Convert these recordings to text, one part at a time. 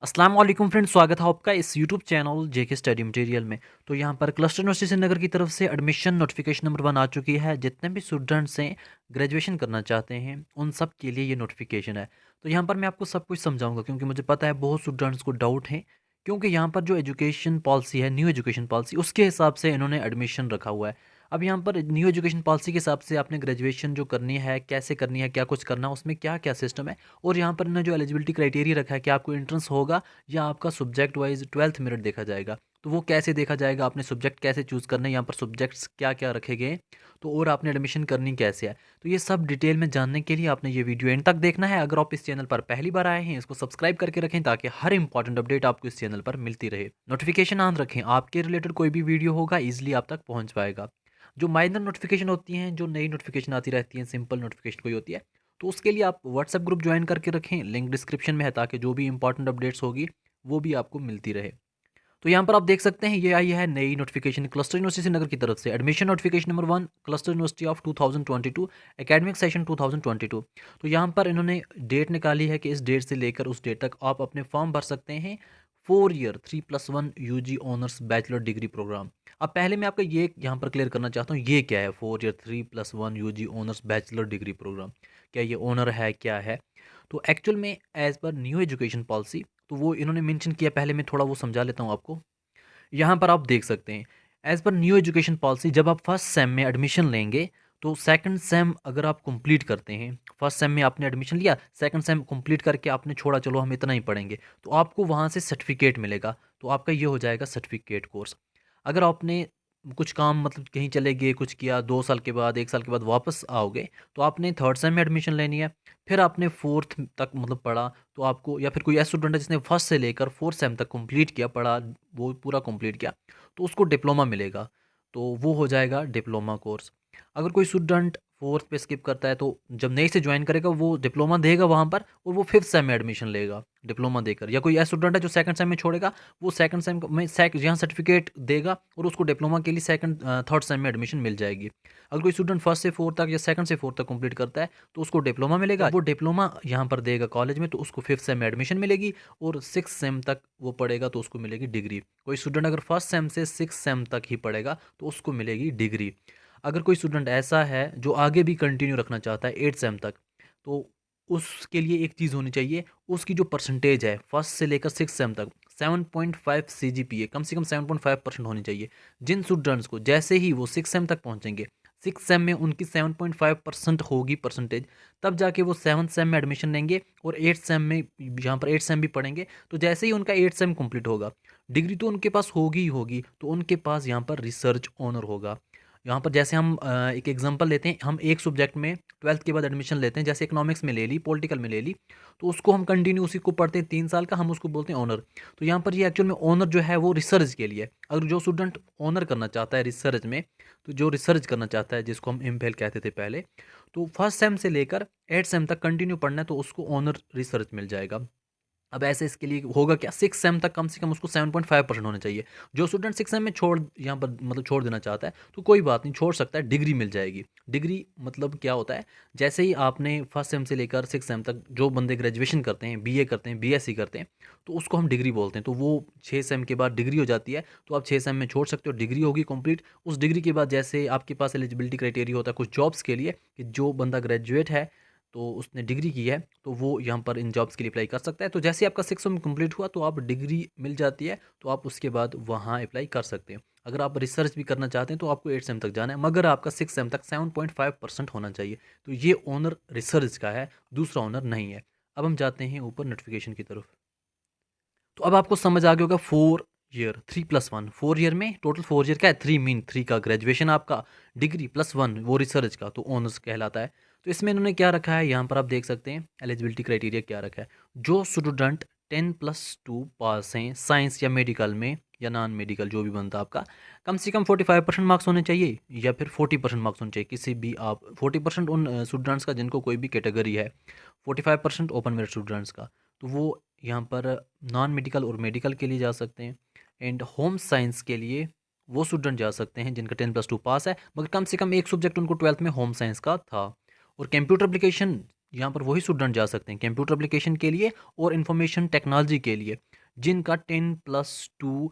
अस्सलाम वालेकुम फ्रेंड्स, स्वागत है आपका इस यूट्यूब चैनल जेके स्टडी मटेरियल में। तो यहाँ पर क्लस्टर यूनिवर्सिटी श्रीनगर की तरफ से एडमिशन नोटिफिकेशन नंबर 1 आ चुकी है। जितने भी स्टूडेंट्स हैं ग्रेजुएशन करना चाहते हैं उन सब के लिए ये नोटिफिकेशन है। तो यहाँ पर मैं आपको सब कुछ समझाऊंगा क्योंकि मुझे पता है बहुत स्टूडेंट्स को डाउट है, क्योंकि यहाँ पर जो एजुकेशन पॉलिसी है, न्यू एजुकेशन पॉलिसी, उसके हिसाब से इन्होंने एडमिशन रखा हुआ है। अब यहाँ पर न्यू एजुकेशन पॉलिसी के हिसाब से आपने ग्रेजुएशन जो करनी है, कैसे करनी है, क्या कुछ करना है, उसमें क्या क्या सिस्टम है, और यहाँ पर इन्होंने जो एलिजिबिलिटी क्राइटेरिया रखा है कि आपको एंट्रेंस होगा या आपका सब्जेक्ट वाइज 12th मेरिट देखा जाएगा। तो वो कैसे देखा जाएगा, आपने सब्जेक्ट कैसे चूज़ करना है, यहाँ पर सब्जेक्ट्स क्या क्या रखे गए हैं, तो और आपने एडमिशन करनी कैसे है। तो ये सब डिटेल में जानने के लिए आपने ये वीडियो एंड तक देखना है। अगर आप इस चैनल पर पहली बार आए हैं, इसको सब्सक्राइब करके रखें ताकि हर इंपॉर्टेंट अपडेट आपको इस चैनल पर मिलती रहे। नोटिफिकेशन ऑन रखें, आपके रिलेटेड कोई भी वीडियो होगा ईजिली आप तक पहुँच पाएगा। जो माइनर नोटिफिकेशन होती हैं, जो नई नोटिफिकेशन आती रहती हैं, सिंपल नोटिफिकेशन कोई होती है, तो उसके लिए आप व्हाट्सएप ग्रुप ज्वाइन करके रखें, लिंक डिस्क्रिप्शन में है, ताकि जो भी इंपॉर्टेंट अपडेट्स होगी वो भी आपको मिलती रहे। तो यहाँ पर आप देख सकते हैं ये आई है नई नोटिफिकेशन क्लस्टर यूनिवर्सिटी श्रीनगर की तरफ से। Admission notification number 1, cluster university of 2022, academic session 2022। तो यहाँ पर इन्होंने डेट निकाली है कि इस डेट से लेकर उस डेट तक आप अपने फॉर्म भर सकते हैं। 4 year 3+1 UG honours bachelor degree programme. अब पहले मैं आपका ये यहाँ पर क्लियर करना चाहता हूँ, ये क्या है 4 year 3+1 UG honours bachelor degree programme, क्या ये ऑनर है, क्या है। तो एक्चुअल में as per new education policy, तो वो इन्होंने मेंशन किया, पहले मैं थोड़ा वो समझा लेता हूँ आपको। यहाँ पर आप देख सकते हैं, as per new education policy जब आप फर्स्ट सेम में एडमिशन लेंगे, तो सेकंड सेम अगर आप कंप्लीट करते हैं, फर्स्ट सेम में आपने एडमिशन लिया, सेकंड सेम कंप्लीट करके आपने छोड़ा, चलो हम इतना ही पढ़ेंगे, तो आपको वहाँ से सर्टिफिकेट मिलेगा। तो आपका ये हो जाएगा सर्टिफिकेट कोर्स। अगर आपने कुछ काम मतलब कहीं चले गए, कुछ किया, 2 साल के बाद, 1 साल के बाद वापस आओगे, तो आपने थर्ड सेम में एडमिशन लेनी है। फिर आपने फोर्थ तक मतलब पढ़ा, तो आपको, या फिर कोई ऐसा स्टूडेंट है जिसने फर्स्ट से लेकर फोर्थ सेम तक कंप्लीट किया, पढ़ा, वो पूरा कंप्लीट किया, तो उसको डिप्लोमा मिलेगा। तो वो हो जाएगा डिप्लोमा कोर्स। अगर कोई स्टूडेंट फोर्थ पे स्किप करता है, तो जब नई से ज्वाइन करेगा वो डिप्लोमा देगा वहाँ पर, और वो फिफ्थ सेम में एडमिशन लेगा डिप्लोमा देकर। या कोई ऐसा स्टूडेंट है जो सेकंड सेम में छोड़ेगा, वो सेकंड सेम में यहाँ सर्टिफिकेट देगा और उसको डिप्लोमा के लिए सेकंड थर्ड सेम में एडमिशन मिल जाएगी। अगर कोई स्टूडेंट फर्स्ट से फोर्थ तक या सेकंड से फोर्थ तक कंप्लीट करता है, तो उसको डिप्लोमा मिलेगा। वो डिप्लोमा यहाँ पर देगा कॉलेज में, तो उसको फिफ्थ सेम में एडमिशन मिलेगी, और सिक्स सेम तक वो पढ़ेगा तो उसको मिलेगी डिग्री। कोई स्टूडेंट अगर फर्स्ट सेम से सिक्स सेम तक ही पढ़ेगा तो उसको मिलेगी डिग्री। अगर कोई स्टूडेंट ऐसा है जो आगे भी कंटिन्यू रखना चाहता है एट सेम तक, तो उसके लिए एक चीज़ होनी चाहिए, उसकी जो परसेंटेज है फर्स्ट से लेकर सिक्स सेम तक 7.5 CGPA, कम से कम 7.5% होनी चाहिए। जिन स्टूडेंट्स को जैसे ही वो सिक्स सेम तक पहुंचेंगे, सिक्स सेम में उनकी 7.5% होगी परसेंटेज, तब जाके वो सेवन्थ सेम में एडमिशन लेंगे और एट सेम में, यहाँ पर एट सेम भी पढ़ेंगे। तो जैसे ही उनका एट सेम कंप्लीट होगा, डिग्री तो उनके पास होगी ही होगी, तो उनके पास यहाँ पर रिसर्च ऑनर होगा। यहाँ पर जैसे हम एक एग्जांपल लेते हैं, हम एक सब्जेक्ट में ट्वेल्थ के बाद एडमिशन लेते हैं, जैसे इकोनॉमिक्स में ले ली, पॉलिटिकल में ले ली, तो उसको हम कंटिन्यू उसी को पढ़ते हैं 3 साल का, हम उसको बोलते हैं ऑनर। तो यहाँ पर ये एक्चुअल में ऑनर जो है वो रिसर्च के लिए। अगर जो स्टूडेंट ऑनर करना चाहता है रिसर्च में, तो जो रिसर्च करना चाहता है, जिसको हम एमफिल कहते थे पहले, तो फर्स्ट सेम से लेकर एट सेम तक कंटिन्यू पढ़ना है, तो उसको ऑनर रिसर्च मिल जाएगा। अब ऐसे इसके लिए होगा क्या, सिक्स सेम तक कम से कम उसको 7.5% होना चाहिए। जो स्टूडेंट सिक्स सेम में छोड़, यहाँ पर मतलब छोड़ देना चाहता है, तो कोई बात नहीं, छोड़ सकता है, डिग्री मिल जाएगी। डिग्री मतलब क्या होता है, जैसे ही आपने फर्स्ट सेम से लेकर सिक्स सेम तक जो बंदे ग्रेजुएशन करते हैं, बीए करते हैं, बीएससी करते हैं, तो उसको हम डिग्री बोलते हैं। तो वो 6 सेम के बाद डिग्री हो जाती है, तो आप 6 सेम में छोड़ सकते हो, डिग्री होगी कंप्लीट। उस डिग्री के बाद जैसे आपके पास एलिजिबिलिटी क्राइटेरिया होता है कुछ जॉब्स के लिए, कि जो बंदा ग्रेजुएट है तो उसने डिग्री की है, तो वो यहाँ पर इन जॉब्स के लिए अप्लाई कर सकता है। तो जैसे ही आपका सिक्स सेम कंप्लीट हुआ, तो आप डिग्री मिल जाती है, तो आप उसके बाद वहाँ अप्लाई कर सकते हैं। अगर आप रिसर्च भी करना चाहते हैं तो आपको एट सेम तक जाना है, मगर आपका सिक्स सेम तक 7.5% होना चाहिए। तो ये ऑनर रिसर्च का है, दूसरा ऑनर नहीं है। अब हम जाते हैं ऊपर नोटिफिकेशन की तरफ। तो अब आपको समझ आ गया होगा 4 ईयर 3+1, 4 ईयर में टोटल 4 ईयर क्या है, 3 का ग्रेजुएशन आपका, डिग्री +1 वो रिसर्च का, तो ऑनर्स कहलाता है। तो इसमें इन्होंने क्या रखा है, यहाँ पर आप देख सकते हैं एलिजिबिलिटी क्राइटेरिया क्या रखा है। जो स्टूडेंट 10+2 पास हैं साइंस या मेडिकल में, या नॉन मेडिकल जो भी बनता है आपका, कम से कम 45% मार्क्स होने चाहिए, या फिर 40% मार्क्स होने चाहिए किसी भी। आप 40% उन स्टूडेंट्स का जिनको कोई भी कैटेगरी है, 45% ओपन मेरिट स्टूडेंट्स का, तो वो यहाँ पर नॉन मेडिकल और मेडिकल के लिए जा सकते हैं। एंड होम साइंस के लिए वो स्टूडेंट जा सकते हैं जिनका 10+2 पास है, मगर कम से कम एक सब्जेक्ट उनको ट्वेल्थ में होम साइंस का था। और कंप्यूटर एप्लीकेशन, यहाँ पर वही स्टूडेंट जा सकते हैं कंप्यूटर एप्लीकेशन के लिए और इंफॉर्मेशन टेक्नोलॉजी के लिए। जिनका 10+2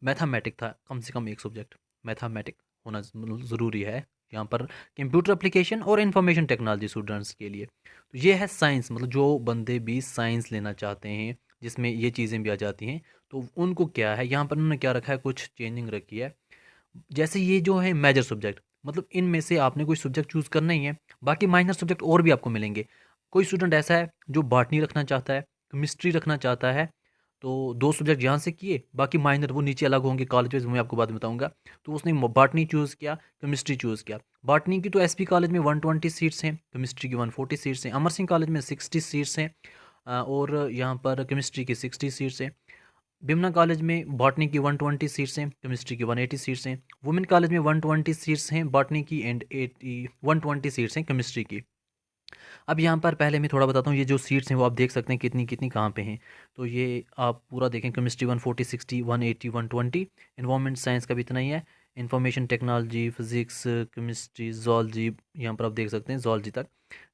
मैथमेटिक था, कम से कम एक सब्जेक्ट मैथमेटिक होना ज़रूरी है यहाँ पर, कंप्यूटर एप्लीकेशन और इंफॉर्मेशन टेक्नोलॉजी स्टूडेंट्स के लिए। तो ये है साइंस, मतलब जो बंदे भी साइंस लेना चाहते हैं जिसमें ये चीज़ें भी आ जाती हैं, तो उनको क्या है यहाँ पर उन्होंने क्या रखा है, कुछ चेंजिंग रखी है। जैसे ये जो है मेजर सब्जेक्ट, मतलब इनमें से आपने कोई सब्जेक्ट चूज़ करना ही है, बाकी माइनर सब्जेक्ट और भी आपको मिलेंगे। कोई स्टूडेंट ऐसा है जो बॉटनी रखना चाहता है, केमिस्ट्री रखना चाहता है, तो 2 सब्जेक्ट यहाँ से किए, बाकी माइनर वो नीचे अलग होंगे कॉलेज वाइज़, मैं आपको बाद में बताऊँगा। तो उसने बॉटनी चूज़ किया, केमिस्ट्री चूज़ किया। बॉटनी की तो एसपी कॉलेज में 120 सीट्स हैं, केमिस्ट्री की 140 सीट्स हैं, अमर सिंह कॉलेज में 60 सीट्स हैं, और यहाँ पर केमिस्ट्री की 60 सीट्स हैं। बिमना कॉलेज में बॉटनी की 120 सीट्स हैं, केमिस्ट्री की 180 सीट्स हैं। वुमेन कॉलेज में 120 सीट्स हैं बॉटनी की एंड 120 सीट्स हैं केमिस्ट्री की। अब यहाँ पर पहले मैं थोड़ा बताता हूँ, ये जो सीट्स हैं वो आप देख सकते हैं कितनी कितनी कहाँ पे हैं। तो ये आप पूरा देखें, केमिस्ट्री 140, 60, 180, 120, इन्वायरमेंट साइंस का भी इतना ही है, information technology, physics, chemistry, zoology, यहाँ पर आप देख सकते हैं जोलॉजी तक।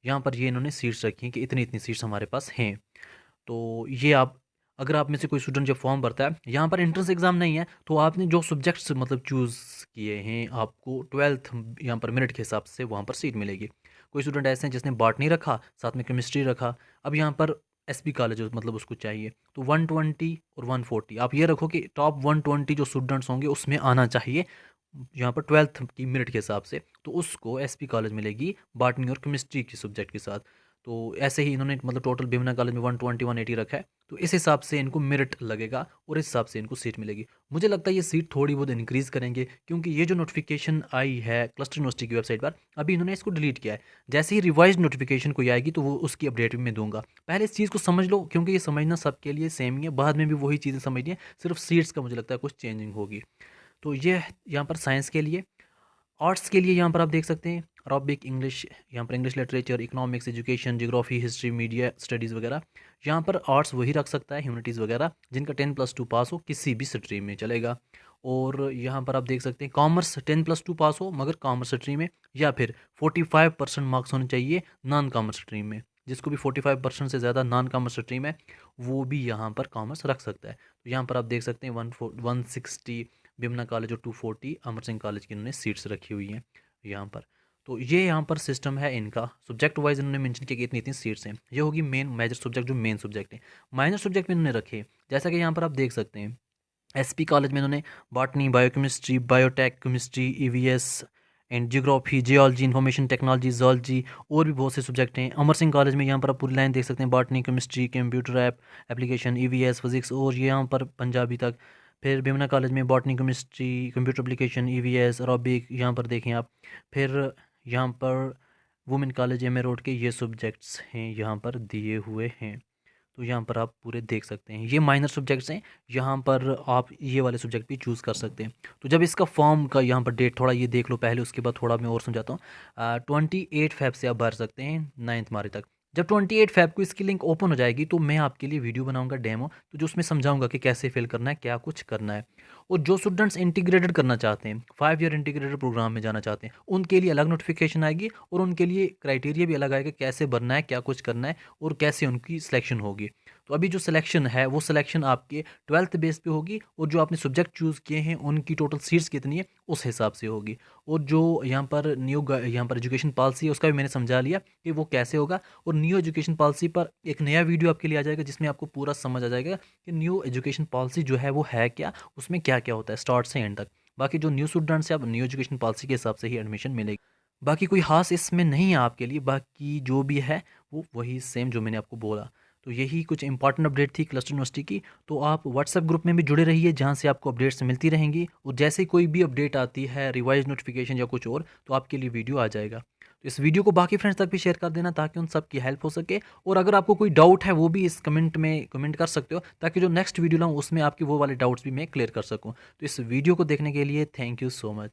यहाँ पर ये इन्होंने सीट्स रखी हैं कि इतनी इतनी सीट्स हमारे पास हैं। तो ये आप, अगर आप में से कोई स्टूडेंट जब फॉर्म भरता है, यहाँ पर एंट्रेंस एग्ज़ाम नहीं है, तो आपने जो सब्जेक्ट्स मतलब चूज़ किए हैं, आपको 12th यहाँ पर मेरिट के हिसाब से वहाँ पर सीट मिलेगी। कोई स्टूडेंट ऐसे हैं जिसने बॉटनी रखा, साथ में केमिस्ट्री रखा, अब यहाँ पर एसपी कॉलेज मतलब उसको चाहिए, तो 120 और 140 आप ये रखो कि टॉप 120 जो स्टूडेंट्स होंगे उसमें आना चाहिए यहाँ पर 12th की मेरिट के हिसाब से, तो उसको एसपी कॉलेज मिलेगी बॉटनी और केमिस्ट्री के सब्जेक्ट के साथ। तो ऐसे ही इन्होंने मतलब टोटल बिमना कॉलेज में 120 180 रखा है, तो इस हिसाब से इनको मेरिट लगेगा और इस हिसाब से इनको सीट मिलेगी। मुझे लगता है ये सीट थोड़ी बहुत इंक्रीज़ करेंगे, क्योंकि ये जो नोटिफिकेशन आई है क्लस्टर यूनिवर्सिटी की वेबसाइट पर, अभी इन्होंने इसको डिलीट किया है। जैसे ही रिवाइज नोटिफिकेशन कोई आएगी तो वो उसकी अपडेट भी मैं दूंगा। पहले इस चीज़ को समझ लो, क्योंकि ये समझना सबके लिए सेम ही है, बाद में भी वही चीज़ें समझनी है, सिर्फ सीट्स का मुझे लगता है कुछ चेंजिंग होगी। तो ये यहाँ पर साइंस के लिए। आर्ट्स के लिए यहाँ पर आप देख सकते हैं अरबिक, इंग्लिश, यहाँ पर English literature, economics, education, geography, history, media studies वगैरह। यहाँ पर आर्ट्स वही रख सकता है, ह्यूमैनिटीज़ वगैरह, जिनका 10+2 पास हो, किसी भी स्ट्रीम में चलेगा। और यहाँ पर आप देख सकते हैं कॉमर्स 10+2 पास हो मगर कॉमर्स स्ट्रीम में, या फिर 45% मार्क्स होने चाहिए नॉन कॉमर्स स्ट्रीम में। जिसको भी 45% से ज़्यादा नॉन कॉमर्स स्ट्रीम है वो भी यहाँ पर कॉमर्स रख सकता है। तो यहाँ पर आप देख सकते हैं 160 बिमना कॉलेज और 240 अमर सिंह कॉलेज की इन्होंने सीट्स रखी हुई हैं यहाँ पर। तो ये यहाँ पर सिस्टम है इनका, सब्जेक्ट वाइज इन्होंने मेंशन किया कि इतनी इतनी सीट्स हैं। ये होगी मेन मेजर सब्जेक्ट जो मेन सब्जेक्ट है। माइनर सब्जेक्ट में इन्होंने रखे, जैसा कि यहाँ पर आप देख सकते हैं एसपी कॉलेज में इन्होंने botany, biochemistry, biotech chemistry, EVS and geography, geology, information technology, zoology और भी बहुत से सब्जेक्ट हैं। अमर सिंह कॉलेज में यहाँ पर आप पूरी लाइन देख सकते हैं, botany, chemistry, computer application, EVS, physics और ये यहाँ पर पंजाबी तक। फिर बिमना कॉलेज में botany, chemistry, computer application, EVS, Arabic, यहाँ पर देखें आप। फिर यहाँ पर women college M A road के ये सब्जेक्ट्स हैं यहाँ पर दिए हुए हैं। तो यहाँ पर आप पूरे देख सकते हैं, ये माइनर सब्जेक्ट्स हैं, यहाँ पर आप ये वाले सब्जेक्ट भी चूज़ कर सकते हैं। तो जब इसका फॉर्म का यहाँ पर डेट थोड़ा ये देख लो पहले, उसके बाद थोड़ा मैं और समझाता हूँ। 28 फेब से आप भर सकते हैं 9 मार्च तक। जब 28 फेब को इसकी लिंक ओपन हो जाएगी तो मैं आपके लिए वीडियो बनाऊंगा डेमो, तो जो उसमें समझाऊंगा कि कैसे फिल करना है, क्या कुछ करना है। और जो स्टूडेंट्स इंटीग्रेटेड करना चाहते हैं, 5 ईयर इंटीग्रेटेड प्रोग्राम में जाना चाहते हैं, उनके लिए अलग नोटिफिकेशन आएगी और उनके लिए क्राइटेरिया भी अलग आएगा, कैसे भरना है, क्या कुछ करना है और कैसे उनकी सिलेक्शन होगी। तो अभी जो सिलेक्शन है वो सिलेक्शन आपके 12th बेस पे होगी, और जो आपने सब्जेक्ट चूज़ किए हैं उनकी टोटल सीट्स कितनी है उस हिसाब से होगी। और जो यहाँ पर यहाँ पर एजुकेशन पॉलिसी है उसका भी मैंने समझा लिया कि वो कैसे होगा। और न्यू एजुकेशन पॉलिसी पर एक नया वीडियो आपके लिए आ जाएगा जिसमें आपको पूरा समझ आ जाएगा कि न्यू एजुकेशन पॉलिसी जो है वो है क्या, उसमें क्या क्या होता है स्टार्ट से एंड तक। बाकी जो न्यू स्टूडेंट्स है, अब न्यू एजुकेशन पॉलिसी के हिसाब से ही एडमिशन मिलेगी। बाकी कोई खास इसमें नहीं है आपके लिए, बाकी जो भी है वो वही सेम जो मैंने आपको बोला। तो यही कुछ इंपॉर्टेंट अपडेट थी क्लस्टर यूनिवर्सिटी की। तो आप व्हाट्सएप ग्रुप में भी जुड़े रहिए जहाँ से आपको अपडेट्स मिलती रहेंगी, और जैसे कोई भी अपडेट आती है, रिवाइज नोटिफिकेशन या कुछ और, तो आपके लिए वीडियो आ जाएगा। तो इस वीडियो को बाकी फ्रेंड्स तक भी शेयर कर देना ताकि उन सब की हेल्प हो सके। और अगर आपको कोई डाउट है वो भी इस कमेंट में कमेंट कर सकते हो, ताकि जो नेक्स्ट वीडियो लाऊँ उसमें आपके वो वाले डाउट्स भी मैं क्लियर कर सकूँ। तो इस वीडियो को देखने के लिए थैंक यू सो मच।